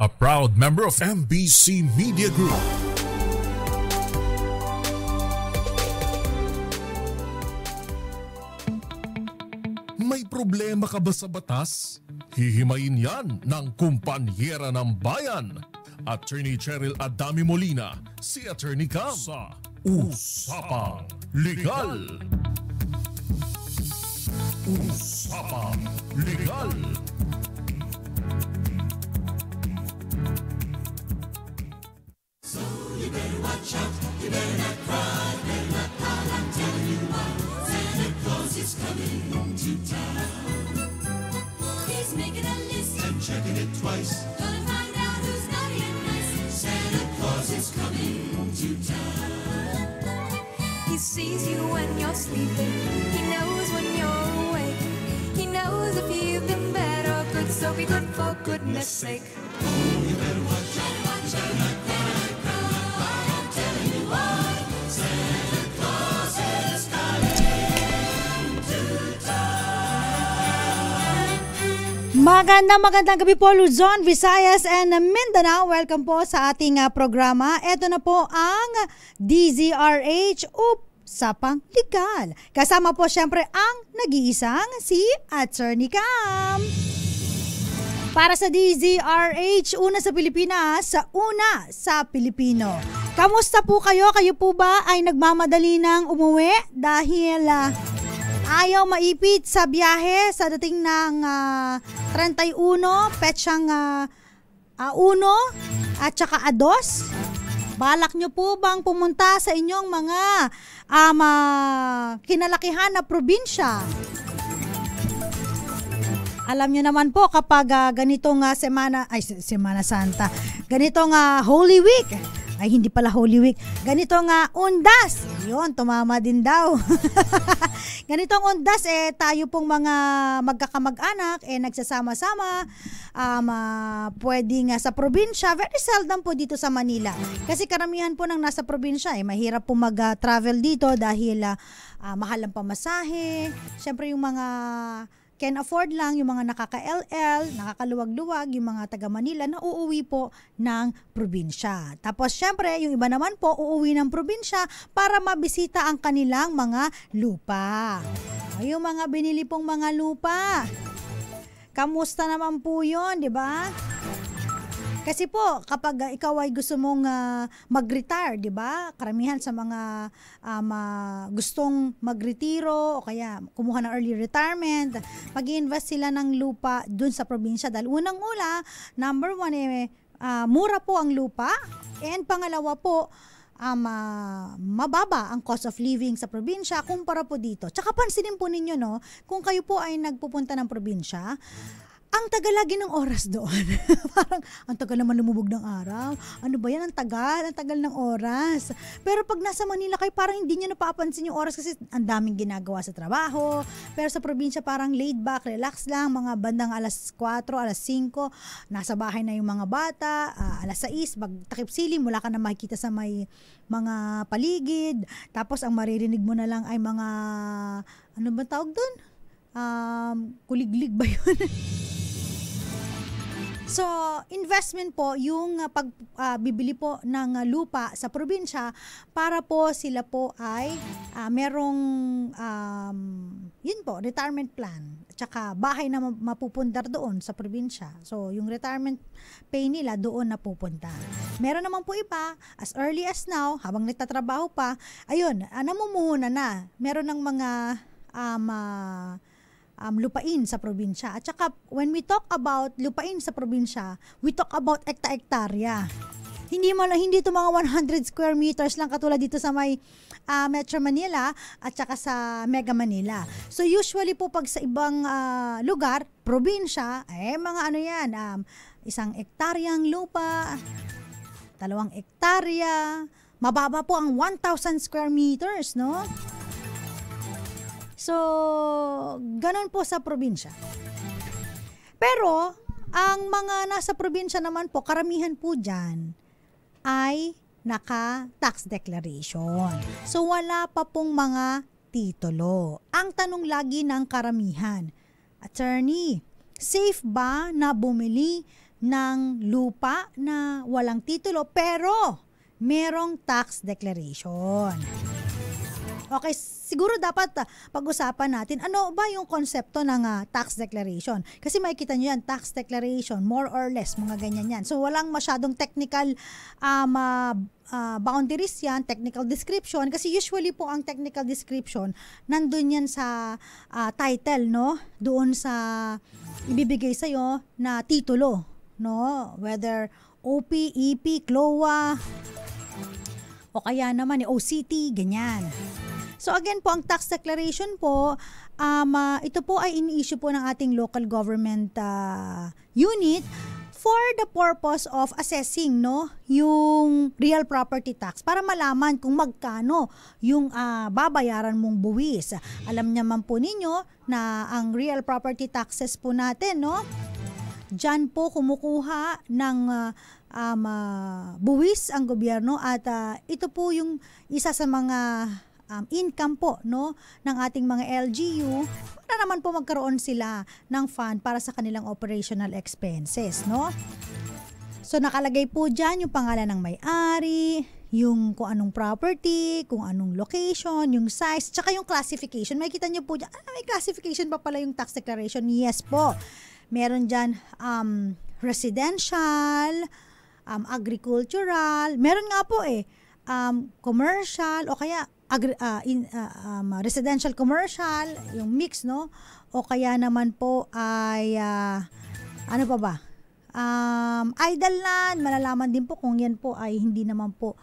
a proud member of MBC Media Group. May problema ka ba sa batas? Hihimayin yan ng kumpanyera ng bayan. Attorney Cheryl Adami Molina, si Attorney Cam sa Usapang Legal. Usapang Legal. So you better watch out, you better not cry, better not pout, I'm telling you why. Santa Claus is coming to town. He's making a list and checking it twice. Gonna find out who's naughty and nice. Santa Claus is coming to town. He sees you when you're sleeping. He knows when you're awake. He knows if you've been bad or good, so be good for goodness sake. Oh, you better watch out, better not cry, I'm telling you why. Santa Claus is coming to town. Magandang gabi po Luzon, Visayas and Mindanao. Welcome po sa ating programa. Ito na po ang DZRH Usapang Legal. Kasama po syempre ang nag-iisang si Attorney Cam. Para sa DZRH, una sa Pilipinas, una sa Pilipino. Kamusta po kayo? Kayo po ba ay nagmamadali ng umuwi dahil ayaw maipit sa biyahe sa dating ng 31, petsang 1 at saka 2? Balak nyo po bang pumunta sa inyong mga kinalakihan na probinsya? Alam nyo naman po kapag ganitong Semana Santa, ganitong Holy Week, ay hindi pala Holy Week, ganitong Undas, yun, tumama din daw. Ganitong Undas, tayo pong mga magkakamag-anak, nagsasama-sama, pwedeng sa probinsya, very seldom po dito sa Manila. Kasi karamihan po ng nasa probinsya, mahirap po mag-travel dito dahil mahal ang pamasahe. Siyempre yung mga can afford lang, yung mga nakaka-LL, nakakaluwag-luwag, yung mga taga Manila na uuwi po ng probinsya. Tapos syempre, yung iba naman po uuwi ng probinsya para mabisita ang kanilang mga lupa. Yung mga binili pong mga lupa, kamusta naman po yun, di ba? Kasi po, kapag ikaw ay gusto mong mag-retire, di ba? Karamihan sa mga gustong mag-retiro o kaya kumuha ng early retirement, mag-i-invest sila ng lupa dun sa probinsya. Dahil unang-una, number 1, mura po ang lupa. And pangalawa po, mababa ang cost of living sa probinsya kumpara po dito. Tsaka pansinin po ninyo, no, kung kayo po ay nagpupunta ng probinsya, ang tagal lagi ng oras doon. Parang, ang tagal naman lumubog ng araw. Ano ba yan? Ang tagal ng oras. Pero pag nasa Manila kayo, parang hindi nyo napapansin yung oras kasi ang daming ginagawa sa trabaho. Pero sa probinsya, parang laid back, relax lang. Mga bandang alas 4, alas 5, nasa bahay na yung mga bata. Alas 6, magtakip silim, wala ka na makikita sa may mga paligid. Tapos, ang maririnig mo na lang ay mga, ano ba tawag doon? Kuliglig ba yun? So, investment po yung pagbibili po ng lupa sa probinsya para po sila po ay merong yun po, retirement plan. Tsaka bahay na mapupundar doon sa probinsya. So, yung retirement pay nila doon na pupunta. Meron naman po iba, as early as now, habang nagtatrabaho pa, ayun, namumuhunan na. Meron ng mga lupain sa probinsya. At saka, when we talk about lupain sa probinsya, we talk about ekta-ektarya. Hindi ito mga 100 square meters lang katulad dito sa may Metro Manila at saka sa Mega Manila. So, usually po pag sa ibang lugar, probinsya, mga ano yan, 1 ektaryang lupa, 2 ektarya, mababa po ang 1,000 square meters, no? So, ganun po sa probinsya. Pero, ang mga nasa probinsya naman po, karamihan po dyan ay naka-tax declaration. So, wala pa pong mga titulo. Ang tanong lagi ng karamihan, Attorney, safe ba na bumili ng lupa na walang titulo pero merong tax declaration. Okay, siguro dapat pag-usapan natin ano ba yung konsepto ng tax declaration. Kasi makikita nyo yan, tax declaration, more or less, mga ganyan yan. So walang masyadong technical boundaries yan, technical description. Kasi usually po ang technical description, nandun yan sa title, no? Doon sa ibibigay sa'yo na titulo, no? Whether OP, EP, CLOA, o kaya naman OCT, ganyan. So again po, ang tax declaration po, ito po ay ini-issue po ng ating local government unit for the purpose of assessing, no, yung real property tax para malaman kung magkano yung babayaran mong buwis. Alam naman po ninyo na ang real property taxes po natin, no, diyan po kumukuha ng buwis ang gobyerno at ito po yung isa sa mga income po, no, ng ating mga LGU para naman po magkaroon sila ng fund para sa kanilang operational expenses, no. So nakalagay po dyan yung pangalan ng may-ari, yung kung anong property, kung anong location, yung size, tsaka yung classification. Makikita nyo po dyan, may classification pa pala yung tax declaration. Yes po, meron dyan residential, agricultural, meron nga po commercial o kaya residential commercial, yung mix, no? O kaya naman po ay ano pa ba? Idle land, malalaman din po kung yan po ay hindi naman po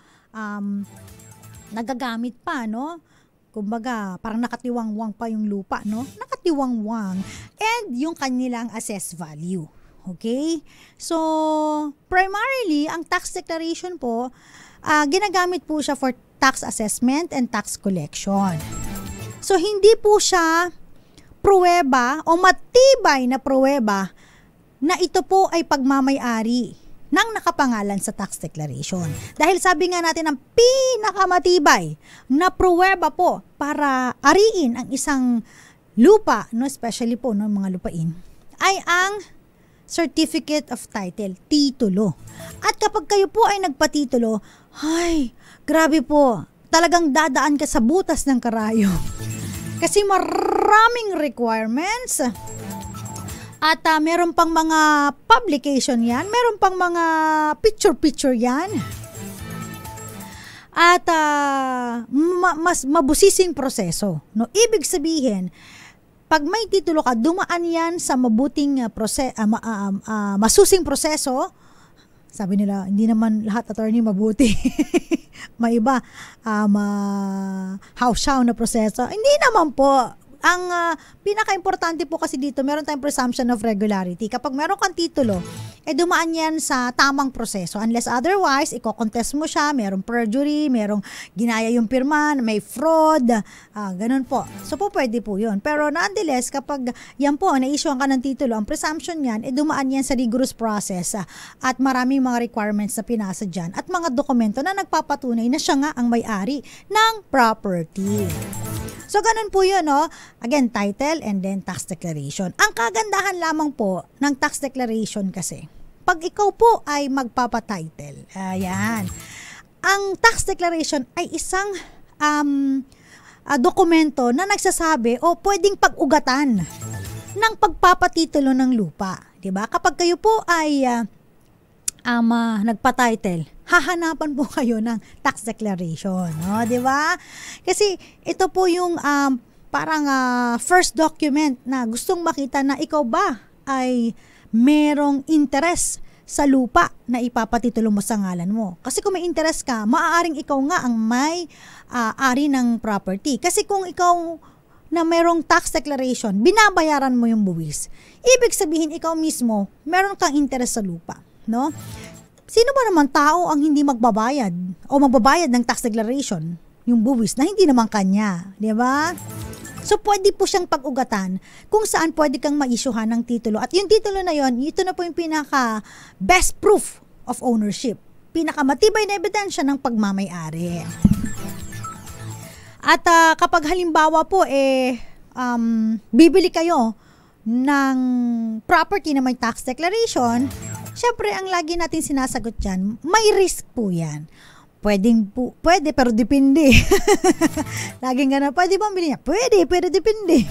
nagagamit pa, no? Kumbaga, parang nakatiwangwang pa yung lupa, no? Nakatiwangwang. And yung kanilang assessed value. Okay? So, primarily, ang tax declaration po, ginagamit po siya for tax assessment and tax collection. So, hindi po siya pruweba o matibay na pruweba na ito po ay pagmamay-ari ng nakapangalan sa tax declaration. Dahil sabi nga natin, ang pinakamatibay na pruweba po para ariin ang isang lupa, no, especially po no, mga lupain, ay ang Certificate of Title, titulo. At kapag kayo po ay nagpatitulo, ay, grabe po, talagang dadaan ka sa butas ng karayo. Kasi maraming requirements. At meron pang mga publication yan, meron pang mga picture-picture yan. At mas mabusising proseso. No? Ibig sabihin, pag may titulo ka, dumaan yan sa mabuting masusing proseso. Sabi nila, hindi naman lahat attorney mabuti. May iba, haw-shaw na proseso. Hindi naman po. Ang pinaka-importante po kasi dito, meron tayong presumption of regularity. Kapag meron kang titulo, dumaan yan sa tamang proseso. Unless otherwise, iko-contest mo siya, merong perjury, merong ginaya yung pirma, may fraud, ganun po. So po pwede po yun. Pero nonetheless, kapag yan po, na-issuean ka ng titulo, ang presumption yan, dumaan yan sa rigorous process at maraming mga requirements na pinasa dyan at mga dokumento na nagpapatunay na siya nga ang may-ari ng property. So, ganun po yun, no? Again, title and then tax declaration. Ang kagandahan lamang po ng tax declaration kasi, pag ikaw po ay magpapatitle, ayan, ang tax declaration ay isang dokumento na nagsasabi o pwedeng pag-ugatan ng pagpapatitulo ng lupa. Diba? Kapag kayo po ay nagpa-title, hahanapan po kayo ng tax declaration, no, 'di ba? Kasi ito po yung parang first document na gustong makita na ikaw ba ay merong interest sa lupa na ipapatitulo mo sa ngalan mo. Kasi kung may interest ka, maaaring ikaw nga ang may ari ng property. Kasi kung ikaw na merong tax declaration, binabayaran mo yung buwis. Ibig sabihin ikaw mismo meron kang interest sa lupa, no? Sino ba naman tao ang hindi magbabayad o magbabayad ng tax declaration, yung buwis na hindi naman kanya, di ba? So pwede po siyang pag-ugatan kung saan pwede kang ma-issuehan ng titulo. At yung titulo na yon, ito na po yung pinaka best proof of ownership, pinakamatibay na ebidensya ng pagmamay-ari. At kapag halimbawa po bibili kayo ng property na may tax declaration, Syempre, ang lagi natin sinasagot dyan, may risk po yan. Pwede, pero depende. Laging gano'n, pwede ba bili niya? Pwede, pero depende.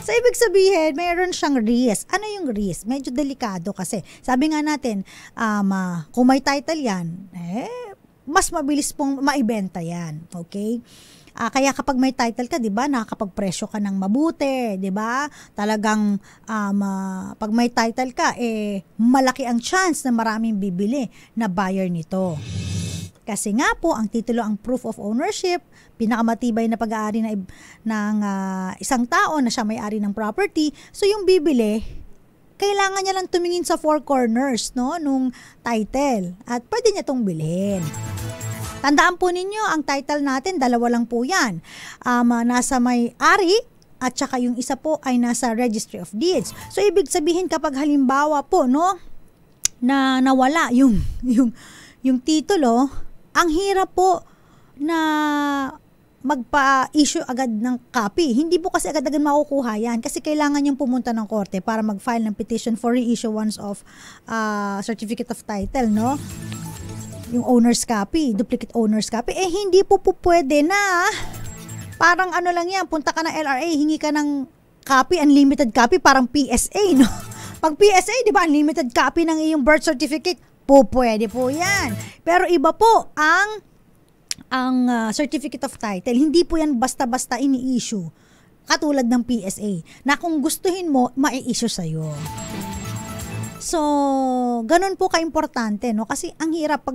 So, ibig sabihin, mayroon siyang risk. Ano yung risk? Medyo delikado kasi. Sabi nga natin, kung may title yan, mas mabilis pong maibenta yan. Okay? Kaya kapag may title ka, 'di ba, nakakapagpresyo ka ng mabuti, 'di ba? Talagang pag may title ka, malaki ang chance na maraming bibili na buyer nito. Kasi nga po, ang titulo ang proof of ownership, pinakamatibay na pag-aari ng isang tao na siya may-ari ng property. So yung bibili, kailangan niya lang tumingin sa four corners, no, nung title at pwede niya itong bilhin. Tandaan po ninyo, ang title natin, dalawa lang po yan. Nasa may-ari at saka yung isa po ay nasa Registry of Deeds. So, ibig sabihin kapag halimbawa po, no, na nawala yung titulo, ang hirap po na magpa-issue agad ng copy. Hindi po kasi agad-agad makukuha yan kasi kailangan niyang pumunta ng korte para mag-file ng petition for reissuance of certificate of title, no? Yung owner's copy, duplicate owner's copy, hindi po pwede na. Parang ano lang yan, punta ka ng LRA, hingi ka ng copy, unlimited copy, parang PSA, no? Pag PSA, di ba, unlimited copy ng iyong birth certificate, pwede po yan. Pero iba po ang certificate of title, hindi po yan basta-basta ini-issue. Katulad ng PSA, na kung gustuhin mo, mai-issue sa'yo. So, ganun po ka-importante, no? Kasi ang hirap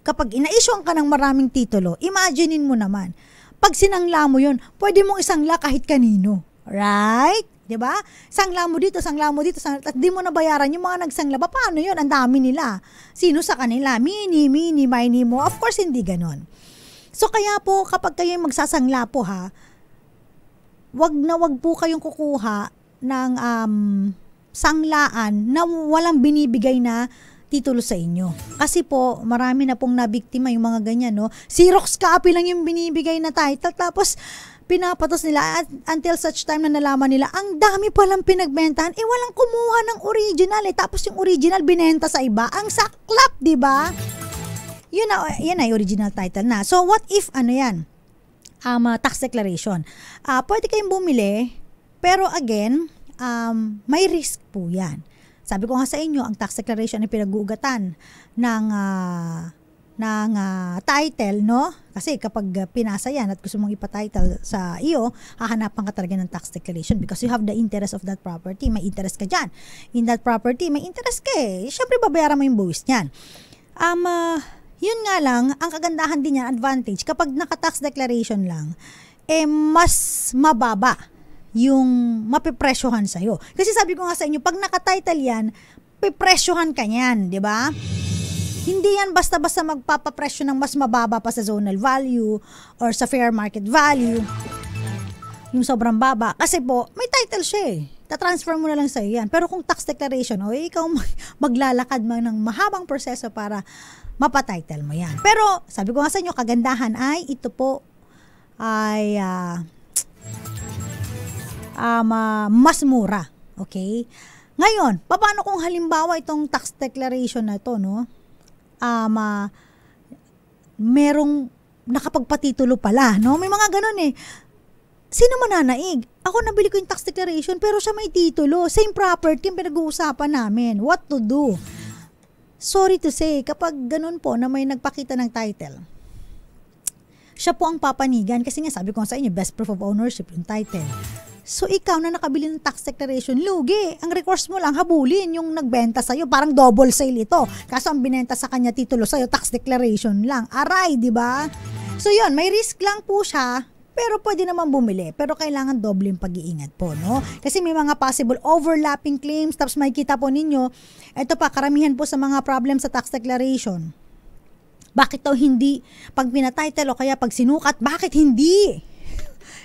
kapag ina-issue ka ng maraming titulo, imaginein mo naman, pag sinangla mo yun, pwede mong isangla kahit kanino. Right? Diba? Sangla mo dito, at di mo nabayaran yung mga nagsangla. Paano yun? Ang dami nila. Sino sa kanila? Mini, mo. Of course, hindi ganun. So, kaya po, kapag kayo magsasangla po, wag po kayong kukuha ng sanglaan na walang binibigay na titulo sa inyo. Kasi po, marami na pong nabiktima yung mga ganyan, no? Xerox copy lang yung binibigay na title, tapos pinapatos nila until such time na nalaman nila, ang dami palang pinagbentahan, walang kumuha ng original, tapos yung original binenta sa iba. Ang saklap, di ba? Yan ay original title na. So, what if, tax declaration. Pwede kayong bumili, pero again, may risk po yan. Sabi ko nga sa inyo, ang tax declaration ay pinag-uugatan ng title, no? Kasi kapag pinasa yan at gusto mong ipa-title sa iyo, hahanapan ka talaga ng tax declaration because you have the interest of that property. May interest ka dyan. In that property, may interest ka eh. Siyempre, babayaran mo yung buwis niyan. Yun nga lang, ang kagandahan din yan, advantage, kapag naka-tax declaration lang, mas mababa yung mapipresyohan sa'yo. Kasi sabi ko nga sa inyo, pag naka-title yan, pipresyohan ka yan, di ba? Hindi yan basta-basta magpapapresyo ng mas mababa pa sa zonal value or sa fair market value. Yung sobrang baba. Kasi po, may title siya eh. Ta-transfer mo na lang sa'yo yan. Pero kung tax declaration, ikaw maglalakad ng mahabang proseso para mapatitle mo yan. Pero, sabi ko nga sa inyo, kagandahan ay ito po ay mas mura. Okay? Ngayon, paano kung halimbawa itong tax declaration na ito, no? Merong nakapagpatitulo pala, no? May mga ganun eh. Sino mananaig? Ako nabili ko yung tax declaration pero siya may titulo. Same property yung pinag-uusapan namin. What to do? Sorry to say, kapag ganun po na may nagpakita ng title, siya po ang papanigan kasi nga sabi ko sa inyo, best proof of ownership yung title. So, ikaw na nakabili ng tax declaration, lugi. Ang recourse mo lang, habulin yung nagbenta sa'yo. Parang double sale ito. Kaso ang binenta sa kanya titulo sa'yo, tax declaration lang. Aray, di ba? So, yun, may risk lang po siya, pero pwede naman bumili. Pero kailangan doble yung pag-iingat po, no? Kasi may mga possible overlapping claims, tapos makikita po ninyo, ito pa, karamihan po sa mga problem sa tax declaration. Bakit daw hindi, pag pinatitle o kaya pag sinukat, bakit hindi?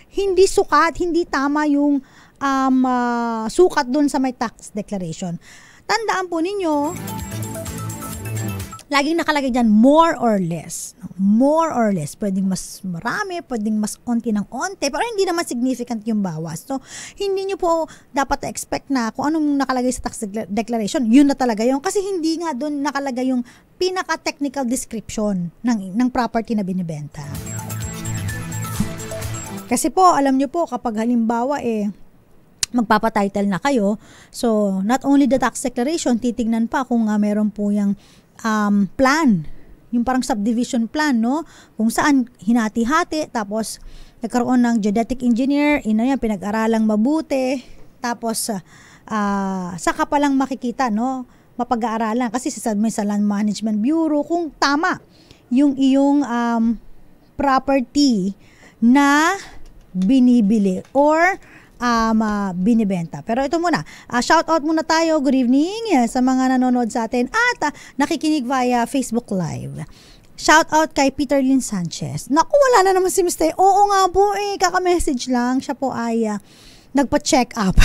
Hindi sukat, hindi tama yung sukat dun sa may tax declaration. Tandaan po ninyo, laging nakalagay dyan, more or less. More or less. Pwedeng mas marami, pwedeng mas onti ng onti, pero hindi naman significant yung bawas. So, hindi nyo po dapat expect na kung anong nakalagay sa tax declaration, yun na talaga yun. Kasi hindi nga doon nakalagay yung pinaka-technical description ng property na binibenta. Kasi po, alam nyo po, kapag halimbawa magpapatitle na kayo, so not only the tax declaration, titignan pa kung meron po yung plan, yung parang subdivision plan, no? Kung saan hinati-hati, tapos nagkaroon ng geodetic engineer, pinag-aralang mabuti, tapos saka pa lang makikita, no? Mapag-aaralan kasi sa Land Management Bureau kung tama yung iyong property na binibili or binibenta. Pero ito muna, shout out muna tayo, good evening sa mga nanonood sa atin at nakikinig via Facebook Live. Shout out kay Peter Lynn Sanchez. Naku, wala na naman si Mr. Oo nga po kaka-message lang. Siya po ay nagpa-check up.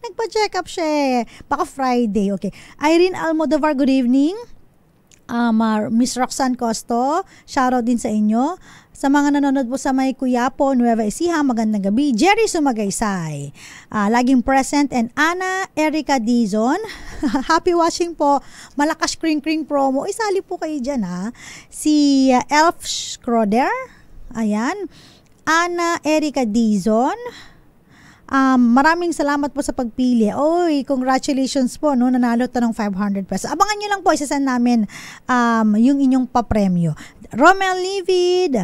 Nagpa-check up siya. Baka Friday. Okay. Irene Almodovar, good evening. Miss Roxanne Costo, shoutout din sa inyo. Sa mga nanonood po sa may Kuyapo, Nueva Ecija, magandang gabi. Jerry Sumagaysay, laging present. And Ana Erica Dizon, happy watching po. Malakas kring promo. Isali po kayo dyan ha. Si Elf Schroeder, ayan. Ana Erica Dizon, maraming salamat po sa pagpili. Oy, congratulations po, no, nanalo ta ng 500 pesos. Abangan nyo lang po, isasend namin yung inyong papremyo. Romel Livid,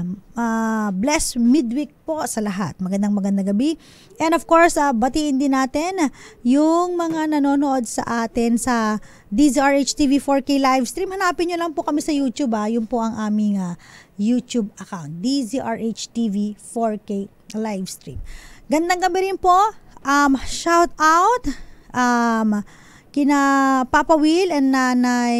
bless midweek po sa lahat. Magandang gabi. And of course, batiin din natin yung mga nanonood sa atin sa DZRH TV 4K live stream. Hanapin nyo lang po kami sa YouTube. Yun po ang aming YouTube account, DZRH TV 4K live stream. Gandang gabi rin po. Shout out kina Papa Will and Nanay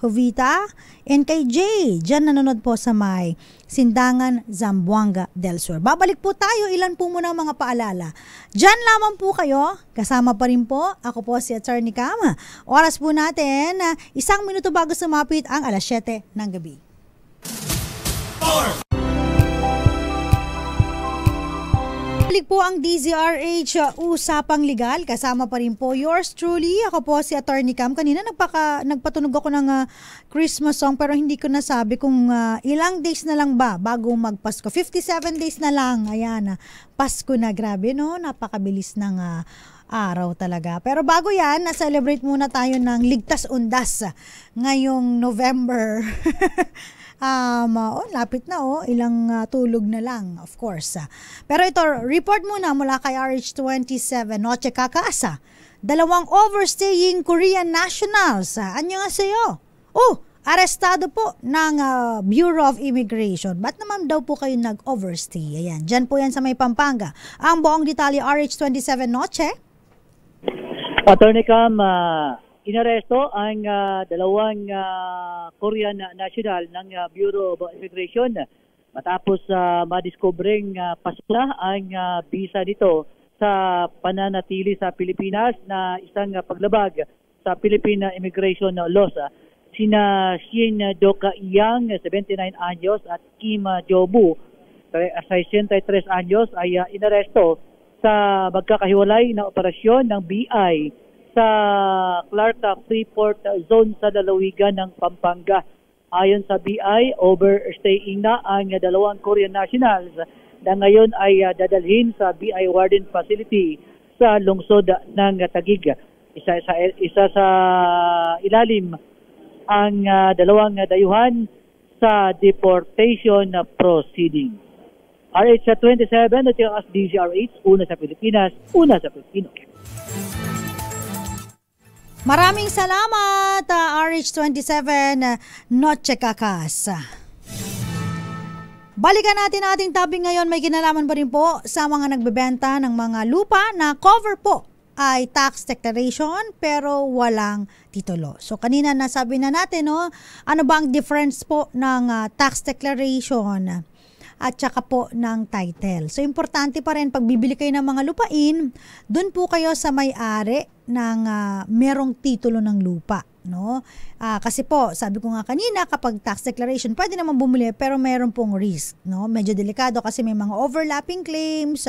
Jovita and kay Jay. Diyan nanonood po sa may Sindangan, Zamboanga del Sur. Babalik po tayo. Ilan po muna ang mga paalala. Diyan lamang po kayo. Kasama pa rin po. Ako po si Attorney Cam. Oras po natin, 1 minuto bago sumapit ang 7:00 ng gabi. Balik po ang DZRH Usapang Legal. Kasama pa rin po yours truly. Ako po si Attorney Cam. Kanina nagpatunog ako ng Christmas song pero hindi ko nasabi kung ilang days na lang ba bago magpasko. 57 days na lang. Ayan, Pasko na. Grabe, no? Napakabilis ng araw talaga. Pero bago yan, na-celebrate muna tayo ng Ligtas Undas ngayong November. Lapit na ilang tulog na lang, of course. Pero ito, report muna mula kay RH27 Noche Kakasa. 2 overstaying Korean nationals. Annyeonghaseyo. Arestado po ng Bureau of Immigration. Ba't naman daw po kayo nag-overstay? Ayan, dyan po yan sa may Pampanga. Ang buong detalye, RH27 Noche. Attorney Cam, inaresto ang 2 Korean national ng Bureau of Immigration matapos madiskobring pasla ang visa nito sa pananatili sa Pilipinas na isang paglabag sa Philippine Immigration Laws. Sina Shin Doka Yang, 79 anyos, at Kim Jobu, 63 anyos, ay inaresto sa magkakahiwalay na operasyon ng BI sa Clark Freeport Zone sa lalawigan ng Pampanga. Ayon sa BI, overstaying na ang 2 Korean nationals na ngayon ay dadalhin sa BI Warden Facility sa lungsod ng Taguig. Isa sa ilalim ang 2 dayuhan sa deportation proceeding. RH27 at yung DZRH, una sa Pilipinas, una sa Pilipino. Maraming salamat, RH27 Noche Kakas. Balikan natin ating topic ngayon. May kinalaman pa rin po sa mga nagbebenta ng mga lupa na cover po ay tax declaration pero walang titulo. So kanina nasabi na natin, ano ba ang difference po ng tax declaration at saka po ng title. So importante pa rin pag bibili kayo ng mga lupain, doon po kayo sa may-ari ng merong titulo ng lupa, no? Kasi po, sabi ko nga kanina, kapag tax declaration, pwede naman bumili pero meron pong risk, no? Medyo delikado kasi may mga overlapping claims,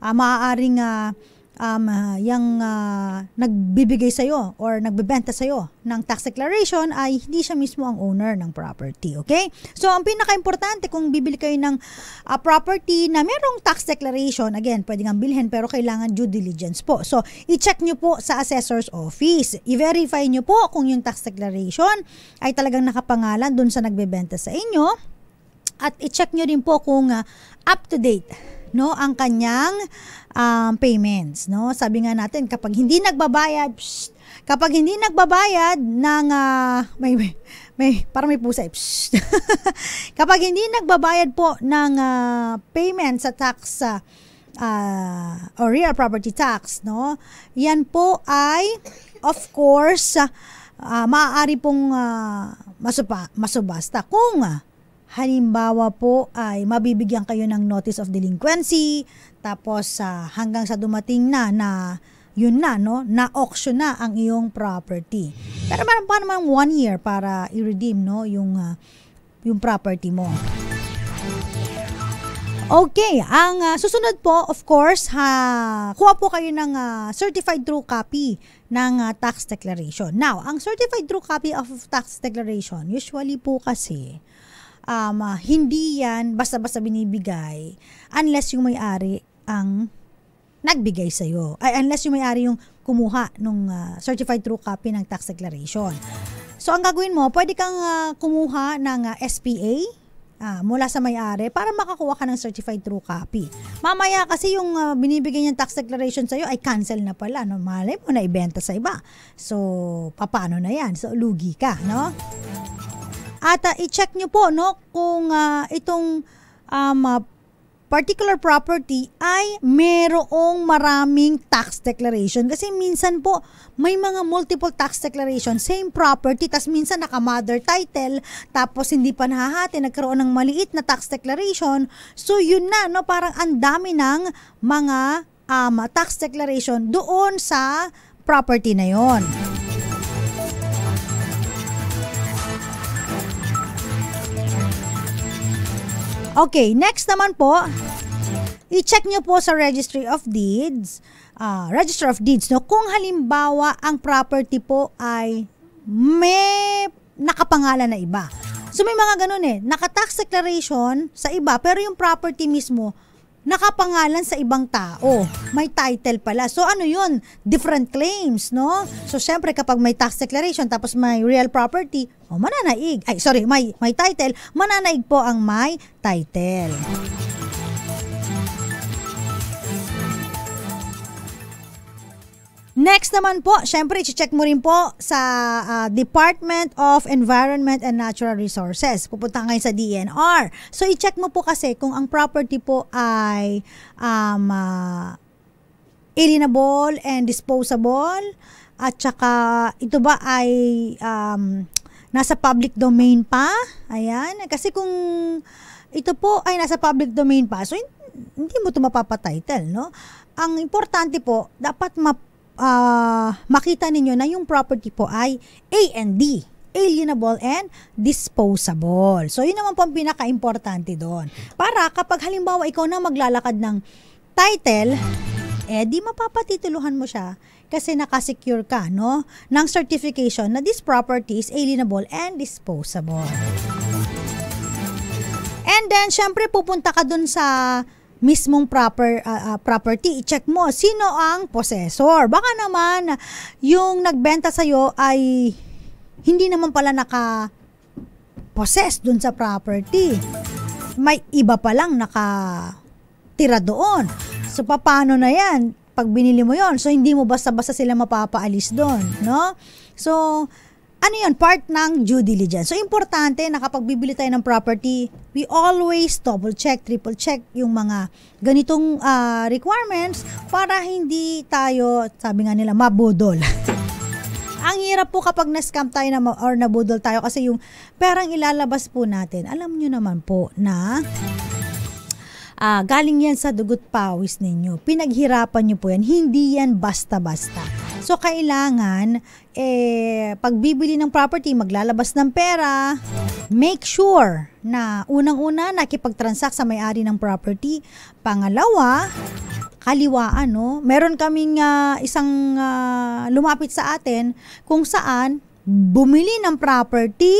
maaaring yung nagbibigay sa'yo or nagbebenta sa'yo ng tax declaration ay hindi siya mismo ang owner ng property, okay? So, ang pinaka-importante kung bibili kayo ng property na merong tax declaration, again, pwede nga bilhin pero kailangan due diligence po. So, i-check nyo po sa assessor's office. I-verify nyo po kung yung tax declaration ay talagang nakapangalan dun sa nagbebenta sa inyo at i-check nyo rin po kung up to date, no, ang kanyang payments, no? Sabi nga natin kapag hindi nagbabayad ng parang may pusa. Kapag hindi nagbabayad po ng payment sa tax or real property tax, no? Yan po ay of course maaari pong masubasta kung halimbawa po ay mabibigyan kayo ng notice of delinquency, tapos hanggang sa dumating na yun na, no, na auction na ang iyong property. Pero meron pa naman 1 year para i-redeem, no, yung property mo. Okay, ang susunod po, of course, kuha po kayo ng certified true copy ng tax declaration. Now, ang certified true copy of tax declaration, usually po kasi, hindi yan basta-basta binibigay unless yung may-ari ang nagbigay sa'yo. Unless yung may-ari yung kumuha ng certified true copy ng tax declaration. So, ang gagawin mo, pwede kang kumuha ng SPA mula sa may-ari para makakuha ka ng certified true copy. Mamaya kasi yung binibigay niyang tax declaration sa'yo ay cancel na pala. No? Malay mo na ibenta sa iba. So, paano na yan? So, lugi ka, no? At i-check nyo po, no, kung itong particular property ay merong maraming tax declaration. Kasi minsan po, may mga multiple tax declaration, same property, tas minsan naka-mother title, tapos hindi pa nahahati, nagkaroon ng maliit na tax declaration. So yun na, no, parang ang dami ng mga tax declaration doon sa property na yon. Okay, next naman po, i-check nyo po sa Registry of Deeds, no, kung halimbawa ang property po ay may nakapangalan na iba. So may mga ganun naka-tax declaration sa iba pero yung property mismo nakapangalan sa ibang tao. May title pala. So ano yun? Different claims, no? So syempre kapag may tax declaration tapos may real property, mananaig. May title, mananaig po ang may title. Next naman po, syempre i-check mo rin po sa Department of Environment and Natural Resources. Pupunta kayo sa DNR. So i-check mo po kasi kung ang property po ay alienable and disposable at saka ito ba ay nasa public domain pa. Ayan, kasi kung ito po ay nasa public domain pa, so hindi mo ito mapapatitle, no? Ang importante po, dapat makita ninyo na yung property po ay A&D, alienable and disposable. So, yun naman po ang pinaka-importante doon. Para kapag halimbawa ikaw na maglalakad ng title, di mapapatituluhan mo siya kasi nakasecure ka, no, ng certification na this property is alienable and disposable. And then, syempre, pupunta ka dun sa mismong property, i-check mo sino ang possessor. Baka naman yung nagbenta sa'yo ay hindi naman pala naka-possess dun sa property. May iba palang nakatira doon. So, paano na yan? Pag binili mo yon, so hindi mo basta-basta sila mapapaalis doon, no? So, ano yun? Part ng due diligence. So, importante na kapag bibili tayo ng property, we always double check, triple check yung mga ganitong requirements para hindi tayo, sabi nga nila, mabudol. Ang hirap po kapag na-scam tayo or nabudol tayo kasi yung perang ilalabas po natin, alam nyo naman po na galing yan sa dugot pawis ninyo. Pinaghirapan nyo po yan. Hindi yan basta-basta. So, kailangan, pagbibili ng property, maglalabas ng pera, make sure na unang-una, nakipag-transact sa may-ari ng property. Pangalawa, kaliwaan, no? Meron kaming isang lumapit sa atin kung saan bumili ng property,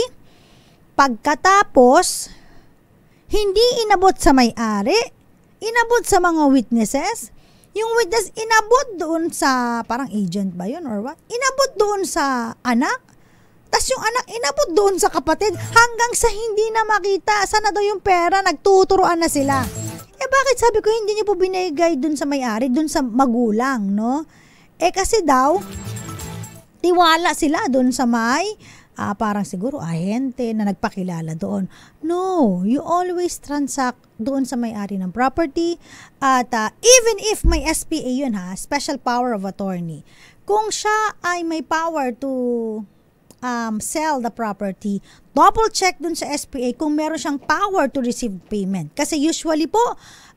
pagkatapos, hindi inabot sa may-ari, inabot sa mga witnesses. Yung witness, inabot doon sa, parang agent ba yun or what? Inabot doon sa anak. Tapos yung anak, inabot doon sa kapatid. Hanggang sa hindi na makita. Sana daw yung pera, nagtuturuan na sila. Bakit sabi ko, hindi niyo po binigay doon sa may-ari, doon sa magulang, no? Kasi daw, tiwala sila doon sa may parang siguro ahente na nagpakilala doon. No, you always transact doon sa may-ari ng property at even if may SPA yun special power of attorney, kung siya ay may power to sell the property, double check doon sa SPA kung meron siyang power to receive payment. Kasi usually po,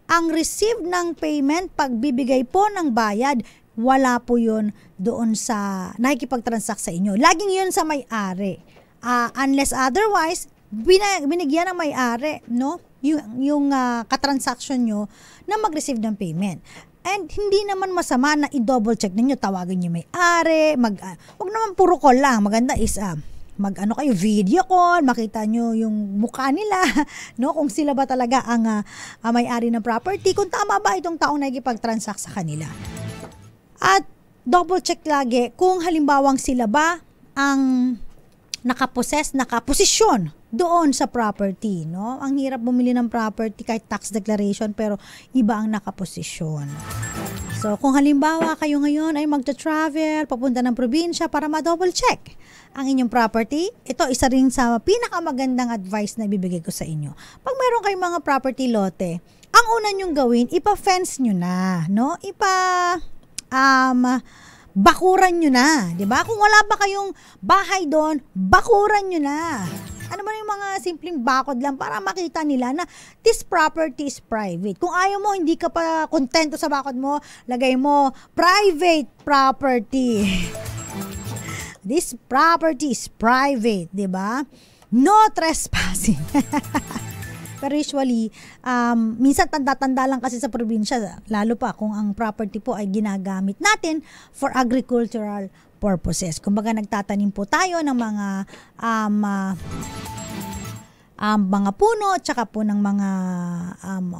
ang receive ng payment, pagbibigay po ng bayad, wala po yun doon sa nakikipag-transact sa inyo. Laging yun sa may-ari. Unless otherwise, binigyan ng may-ari, no? Yung katransaction nyo na mag-receive ng payment. And hindi naman masama na i-double check ninyo, tawagin nyo may-ari, wag naman puro call lang. Maganda is kayo video call, makita nyo yung mukha nila, no? Kung sila ba talaga ang may-ari ng property, kung tama ba itong taong nakikipag-transact sa kanila. At double check lagi kung halimbawang sila ba ang nakaposisyon doon sa property, no? Ang hirap bumili ng property kahit tax declaration pero iba ang nakaposisyon. So, kung halimbawa kayo ngayon ay magta-travel, papunta ng probinsya para ma-double check ang inyong property, ito isa rin sa pinakamagandang advice na ibibigay ko sa inyo. Pag mayroon kayong mga property lote, ang una nyong gawin, ipa-fence nyo na, no? Bakuran nyo na, di ba? Kung wala ba kayong bahay doon, bakuran nyo na. Ano ba yung mga simpleng bakod lang para makita nila na this property is private. Kung ayaw mo, hindi ka pa kontento sa bakod mo, lagay mo private property. This property is private, di ba? No trespassing. Pero usually, minsan tanda-tanda lang kasi sa probinsya, lalo pa kung ang property po ay ginagamit natin for agricultural purposes. Kumbaga nagtatanim po tayo ng mga puno, tsaka po ng mga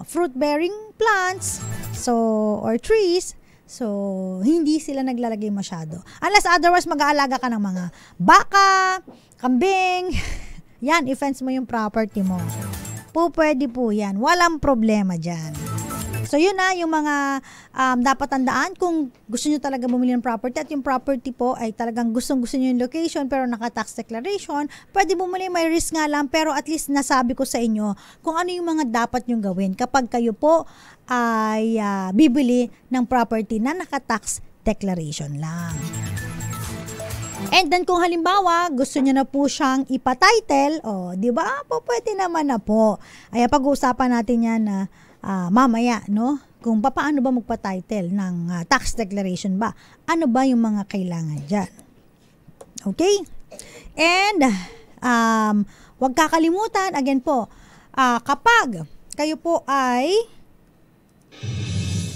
fruit-bearing plants, or trees. So, hindi sila naglalagay masyado. Unless otherwise, mag-aalaga ka ng mga baka, kambing. Yan, i-fence mo yung property mo. Pwede po yan. Walang problema dyan. So, yun na yung mga dapat tandaan kung gusto nyo talaga bumili ng property at yung property po ay talagang gustong-gusto nyo yung location pero naka-tax declaration, pwede bumili, may risk nga lang pero at least nasabi ko sa inyo kung ano yung mga dapat nyo gawin kapag kayo po ay bibili ng property na naka-tax declaration lang. And then kung halimbawa, gusto niyo na po siyang ipa-title, di ba? Pwede naman na po. Ay pag-uusapan natin yan na mamaya, no? Kung paano ba magpa-title ng tax declaration ba? Ano ba yung mga kailangan diyan? Okay? And wag kakalimutan again po, kapag kayo po ay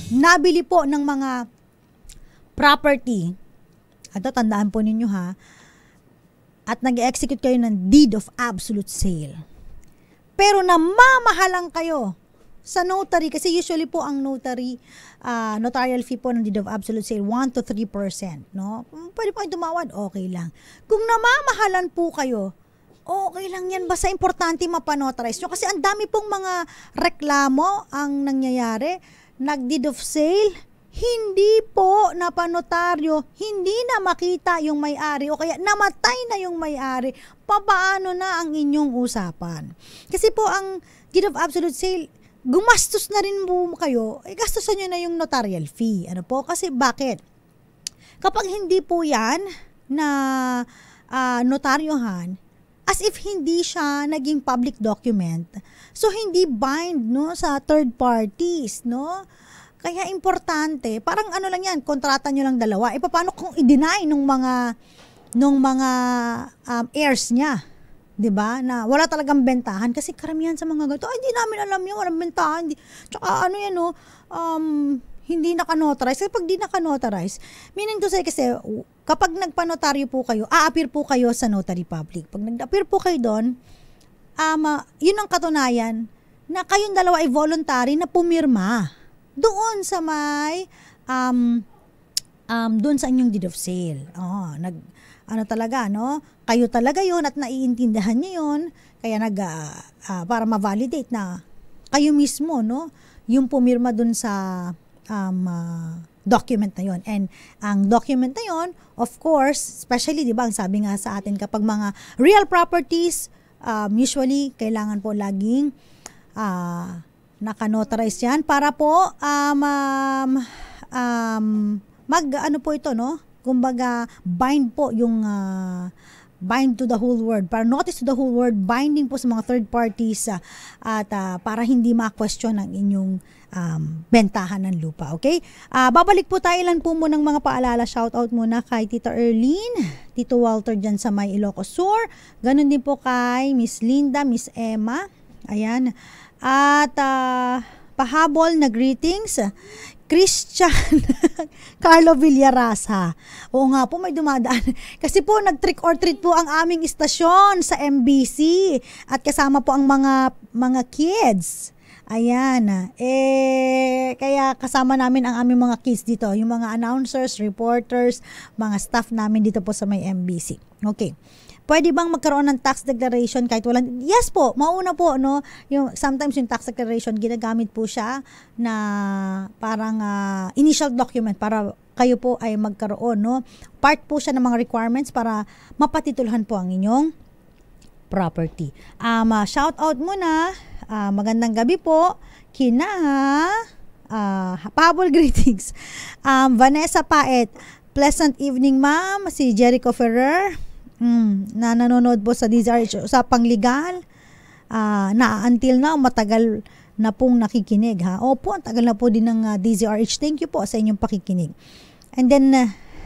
nabili po ng mga property, tandaan po ninyo at nag-execute kayo ng deed of absolute sale. Pero namamahalang kayo sa notary, kasi usually po ang notarial fee po ng deed of absolute sale, 1 to 3%. No? Pwede po kayo tumawad, okay lang. Kung namamahalan po kayo, okay lang yan. Basta importante mapanotarize nyo. Kasi ang dami pong mga reklamo ang nangyayari. Nag-deed of sale, hindi po napanotaryo, hindi na makita yung may-ari o kaya namatay na yung may-ari, papaano na ang inyong usapan? Kasi po ang deed of absolute sale, gumastos na rin po kayo, gastosan nyo na yung notarial fee. Ano po? Kasi bakit? Kapag hindi po yan na notaryohan, as if hindi siya naging public document. So hindi bind no sa third parties, no? Kaya importante, parang ano lang yan, kontrata nyo lang dalawa. E paano kung i-deny nung mga heirs niya? 'Di ba? Na wala talagang bentahan kasi karamihan sa mga ganito, ay hindi namin alam 'yung walang bentahan. Tsaka ano yan no, hindi naka-notarize. Kasi pag di naka-notarize, meaning to say kasi kapag nagpa-notaryo po kayo, a-appear po kayo sa notary public. Pag nag-appear po kayo doon, yun ang katunayan na kayong dalawa ay voluntary na pumirma doon sa may doon sa inyong deed of sale. Ano talaga, no? Kayo talaga yun at naiintindihan niyo yun. Kaya para ma-validate na kayo mismo, no? Yung pumirma dun sa document na yun. And ang document na yun, of course, especially, di ba, ang sabi nga sa atin, kapag mga real properties, usually, kailangan po laging naka-notarize yan para po ano po ito, no? Kumbaga, bind po yung bind to the whole world. Para notice to the whole world, binding po sa mga third parties at para hindi ma-question ang inyong bentahan ng lupa. Okay? Babalik po tayo lang po munang mga paalala. Shoutout muna kay Tita Erlene, Tito Walter dyan sa may Ilocos Sur. Ganon din po kay Miss Linda, Miss Emma. Ayan. At pahabol na greetings. Christian Carlo Villarasa. Oo nga po, may dumadaan. Kasi po, nag-trick or treat po ang aming istasyon sa MBC. At kasama po ang mga kids. Ayan. Kaya kasama namin ang aming mga kids dito. Yung mga announcers, reporters, mga staff namin dito po sa may MBC. Okay. Pwede bang magkaroon ng tax declaration kahit walang? Yes po, mauna po, no? Sometimes yung tax declaration, ginagamit po siya na parang initial document para kayo po ay magkaroon, no? Part po siya ng mga requirements para mapatitulhan po ang inyong property. Shout out muna, magandang gabi po, kina Pabol greetings. Vanessa Paet, pleasant evening ma'am, si Jericho Ferrer, na nanonood po sa DZRH usapang legal, na until now matagal na pong nakikinig ha. Opo, ang tagal na po din ng DZRH. Thank you po sa inyong pakikinig. And then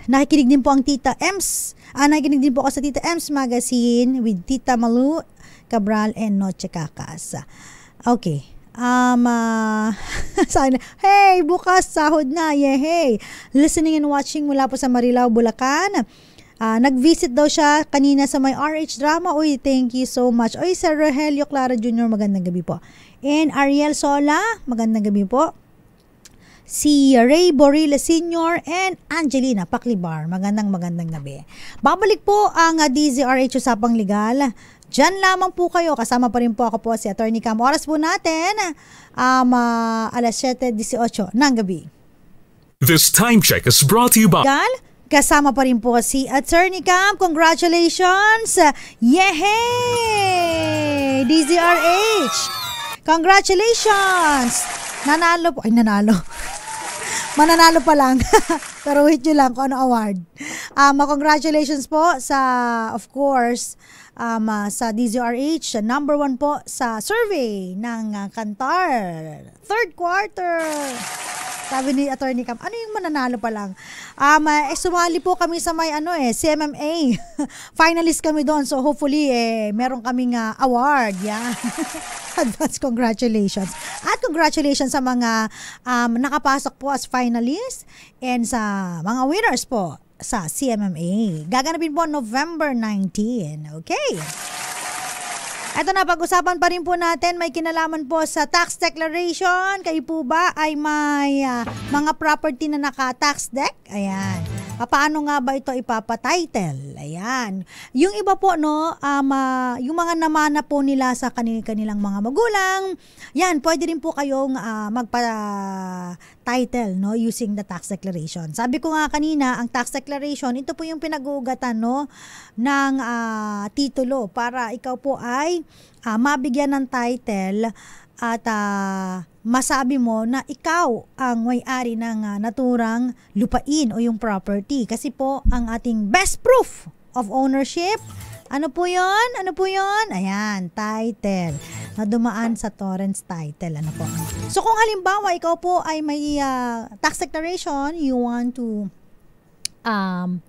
nakikinig din po ang Tita Ems. Nakikinig din po ako sa Tita Ems Magazine with Tita Malu Cabral and Noche Cacas. Okay. Hey, bukas sahod na. Yeah, hey. Listening and watching mula po sa Marilao, Bulacan. Nag-visit daw siya kanina sa may RH Drama. Uy, thank you so much. Uy, Sir Rogelio Clara Jr., magandang gabi po. And Ariel Sola, magandang gabi po. Si Ray Borilla Sr. and Angelina Paclibar, magandang gabi. Babalik po ang DZRH Usapang Legal. Diyan lamang po kayo. Kasama pa rin po ako po si Attorney Cam. Oras po natin, alas 7:18 ng gabi. This time check is brought to you by Kasama pa rin po si Attorney Cam. Congratulations! Yehey! DZRH! Congratulations! Nanalo po. Ay, nanalo. Mananalo pa lang. Pero wait nyo lang kung ano award. Congratulations po sa, of course, sa DZRH, number 1 po sa survey ng Kantar. Third quarter. Sabi ni Attorney Cam, ano yung mananalo pa lang? Sumali po kami sa may CMMA. Finalist kami doon. So hopefully, meron kaming award. Yeah. Advance congratulations. At congratulations sa mga nakapasok po as finalists and sa mga winners po sa CMMA. Gaganapin po November 19. Okay. Ito na, pag-usapan pa rin po natin, may kinalaman po sa tax declaration. Kayo po ba ay may mga property na naka-tax deck? Ayan. Paano nga ba ito ipapatitle? Ayan. Yung iba po, no, yung mga namana po nila sa kanilang mga magulang, yan, pwede rin po kayong magpa-title, no, using the tax declaration. Sabi ko nga kanina, ang tax declaration, ito po yung pinag-uugatan, no, ng titulo para ikaw po ay mabigyan ng title at masabi mo na ikaw ang may-ari ng naturang lupain o yung property. Kasi po, ang ating best proof of ownership Ano po yun? Ano po yun? Ayan, title. Na dumaan sa torrents title. Ano po? So kung halimbawa, ikaw po ay may tax declaration, you want to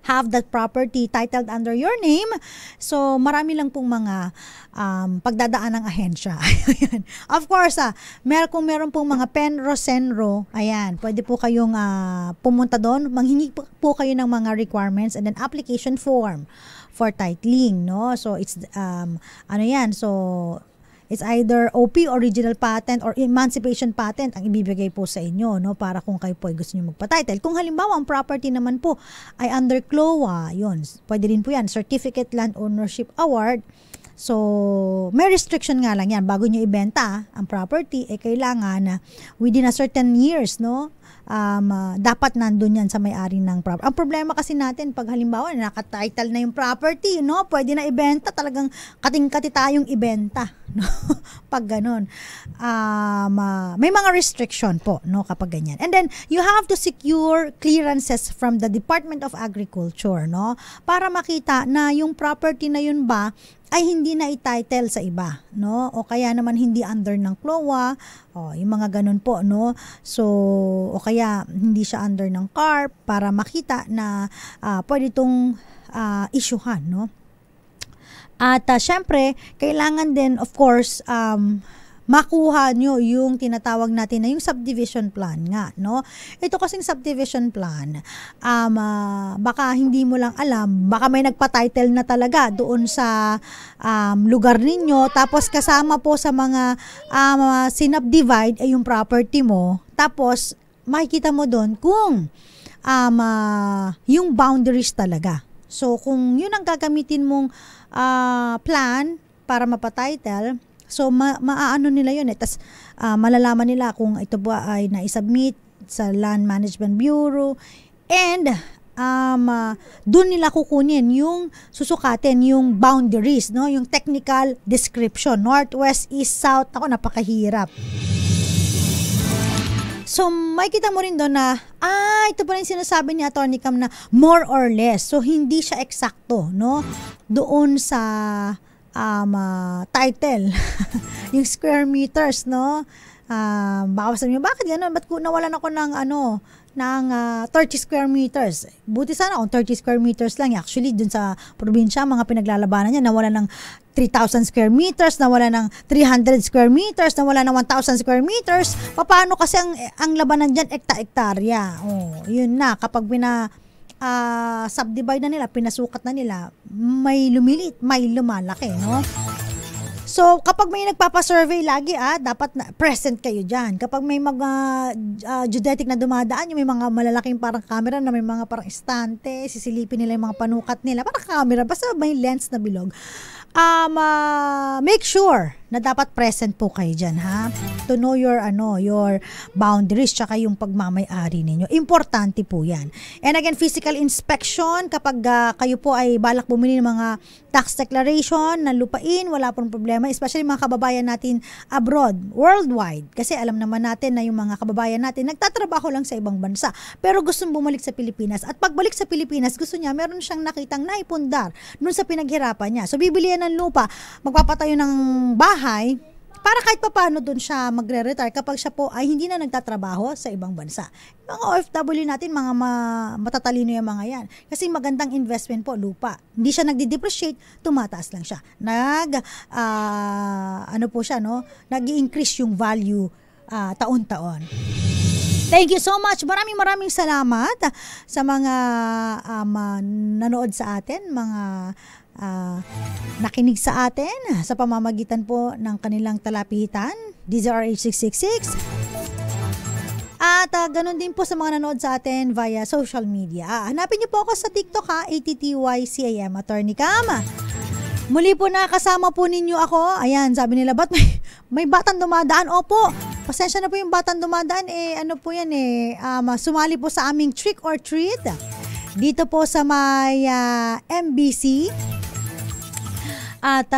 have that property titled under your name. So, marami lang pong mga pagdadaan ng ahensya. Of course, kung meron pong mga penro, senro, ayan, pwede po kayong pumunta doon, manghingi po kayo ng mga requirements and then application form for titling, no? So, it's, it's either OP, original patent, or emancipation patent ang ibibigay po sa inyo, no, para kung kayo po ay gusto niyo magpa-title. Kung halimbawa ang property naman po ay under CLOA, yun, pwede rin po yan, Certificate Land Ownership Award. So, may restriction nga lang yan. Bago nyo ibenta ang property, kailangan within a certain years, no, dapat nandun yan sa may-ari ng property. Ang problema kasi natin, pag halimbawa, nakatitle na yung property, no, pwede na ibenta, talagang kating-kati tayong ibenta, no, pag ganun. May mga restriction po, no, kapag ganyan. And then, you have to secure clearances from the Department of Agriculture, no, para makita na yung property na yun ba ay hindi na i-title sa iba, no? O kaya naman hindi under ng CLOA, yung mga ganun po, no? So, o kaya hindi siya under ng CARP para makita na pwede itong issuehan, no? At syempre, kailangan din, of course, makuha nyo yung tinatawag natin na yung subdivision plan nga, no? Ito kasing subdivision plan, baka hindi mo lang alam, baka may nagpa-title na talaga doon sa lugar ninyo, tapos kasama po sa mga sinubdivide ay yung property mo, tapos makikita mo doon kung yung boundaries talaga. So, kung yun ang gagamitin mong plan para mapatitle, so maaano nila yun tas malalaman nila kung ito ba ay na-submit sa Land Management Bureau, and doon nila kukunin yung susukatin yung boundaries, no, yung technical description, northwest, east, south. Ako, napakahirap. So, makikita mo rin doon na, ito pa rin sinasabi ni Attorney Cam na more or less. So, hindi siya eksakto, no, doon sa title. Yung square meters, no? Baka sabihin niyo, bakit gano'n? Ba't nawalan ako ng 30 square meters? Buti sana kung 30 square meters lang. Actually, dun sa probinsya, mga pinaglalabanan niya, nawalan ng 3,000 square meters, nawalan ng 300 square meters, nawalan ng 1,000 square meters. Paano kasi ang labanan dyan, ekta-ektarya? Yun na, kapag subdivide na nila, pinasukat na nila, may lumilit, may lumalaki, no? So, kapag may nagpapasurvey lagi, dapat present kayo dyan. Kapag may mga geodetic na dumadaan, yung may mga malalaking parang camera na may mga parang estante, sisilipin nila yung mga panukat nila, parang camera, basta may lens na bilog. Make sure na dapat present po kayo dyan, ha? To know your boundaries tsaka yung pagmamay-ari ninyo. Importante po yan. And again, physical inspection, kapag kayo po ay balak bumili ng mga tax declaration na lupain, wala pong problema, especially mga kababayan natin abroad, worldwide. Kasi alam naman natin na yung mga kababayan natin nagtatrabaho lang sa ibang bansa, pero gustong bumalik sa Pilipinas. At pagbalik sa Pilipinas, gusto niya, meron siyang nakitang naipundar dun sa pinaghirapan niya. So, bibili yan ng lupa, magpapatayo ng bahay, para kahit papaano doon siya magre-retire kapag siya po ay hindi na nagtatrabaho sa ibang bansa. Mga OFW natin, mga matatalino yung mga yan. Kasi magandang investment po, lupa. Hindi siya nagdi-depreciate, tumataas lang siya. Nag-i-increase yung value taon-taon. Thank you so much. Maraming salamat sa mga nanood sa atin, mga nakinig sa atin sa pamamagitan po ng kanilang talapitan, DZRH 666. At ganun din po sa mga nanood sa atin via social media. Hanapin niyo po ako sa TikTok, ATTYCAM, Attorney Cam. Muli po nakasama po ninyo ako. Ayan, sabi nila, ba't may batang dumadaan? Opo, pasensya na po yung batang dumadaan. Sumali po sa aming trick or treat dito po sa may MBC. At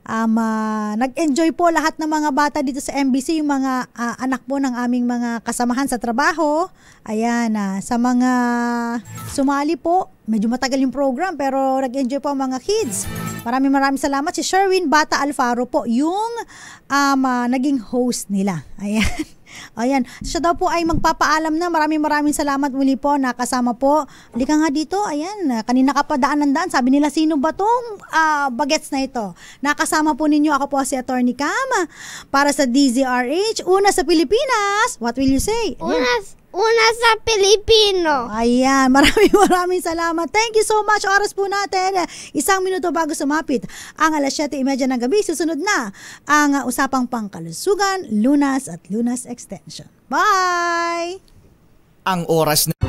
nag-enjoy po lahat ng mga bata dito sa MBC, yung mga anak po ng aming mga kasamahan sa trabaho. Ayan, sa mga sumali po, medyo matagal yung program pero nag-enjoy po ang mga kids. Maraming salamat. Si Sherwin Bata Alfaro po, yung naging host nila. Ayan. Ayan, siya daw po ay magpapaalam na. Maraming salamat muli po, nakasama po. Halika nga dito, ayan, kanina ka pa daan. Sabi nila, sino ba tong bagets na ito? Nakasama po ninyo, ako po si Attorney Cam para sa DZRH, una sa Pilipinas. What will you say? Una sa Pilipino. Ayan, maraming salamat. Thank you so much. Oras po natin, 1 minuto bago sumapit ang 7:30 ng gabi. Susunod na ang usapang pangkalusugan, Lunas at Lunas Extension. Bye! Ang oras na